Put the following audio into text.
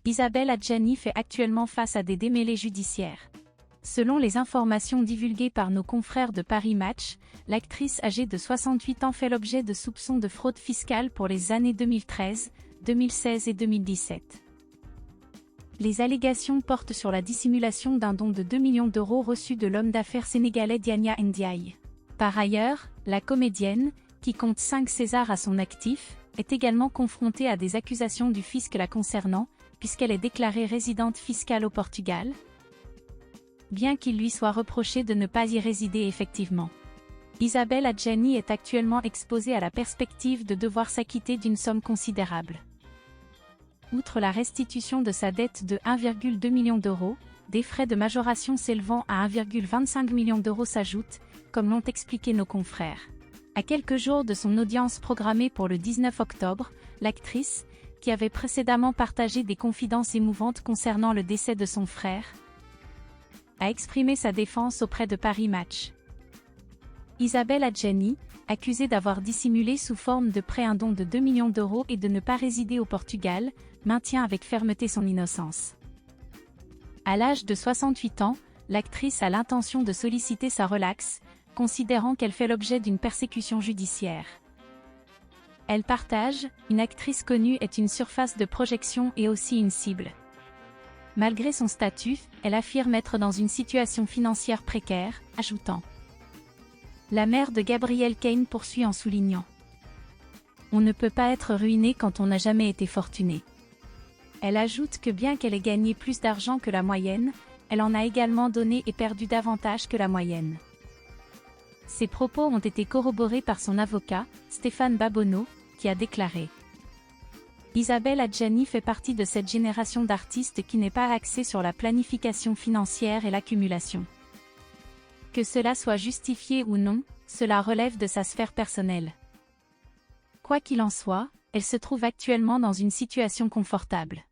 Isabelle Adjani fait actuellement face à des démêlés judiciaires. Selon les informations divulguées par nos confrères de Paris Match, l'actrice âgée de 68 ans fait l'objet de soupçons de fraude fiscale pour les années 2013, 2016 et 2017. Les allégations portent sur la dissimulation d'un don de 2 millions d'euros reçu de l'homme d'affaires sénégalais Diania Ndiaye. Par ailleurs, la comédienne, qui compte 5 Césars à son actif, est également confrontée à des accusations du fisc la concernant, puisqu'elle est déclarée résidente fiscale au Portugal, bien qu'il lui soit reproché de ne pas y résider effectivement. Isabelle Adjani est actuellement exposée à la perspective de devoir s'acquitter d'une somme considérable. Outre la restitution de sa dette de 1,2 million d'euros, des frais de majoration s'élevant à 1,25 million d'euros s'ajoutent, comme l'ont expliqué nos confrères. À quelques jours de son audience programmée pour le 19 octobre, l'actrice, qui avait précédemment partagé des confidences émouvantes concernant le décès de son frère, a exprimé sa défense auprès de Paris Match. Isabelle Adjani, accusée d'avoir dissimulé sous forme de prêt un don de 2 millions d'euros et de ne pas résider au Portugal, maintient avec fermeté son innocence. À l'âge de 68 ans, l'actrice a l'intention de solliciter sa relaxe, considérant qu'elle fait l'objet d'une persécution judiciaire. Elle partage, une actrice connue est une surface de projection et aussi une cible. Malgré son statut, elle affirme être dans une situation financière précaire, ajoutant. La mère de Gabriel Cain poursuit en soulignant. On ne peut pas être ruiné quand on n'a jamais été fortuné. Elle ajoute que bien qu'elle ait gagné plus d'argent que la moyenne, elle en a également donné et perdu davantage que la moyenne. Ces propos ont été corroborés par son avocat, Stéphane Babonneau, qui a déclaré. Isabelle Adjani fait partie de cette génération d'artistes qui n'est pas axée sur la planification financière et l'accumulation. Que cela soit justifié ou non, cela relève de sa sphère personnelle. Quoi qu'il en soit, elle se trouve actuellement dans une situation confortable.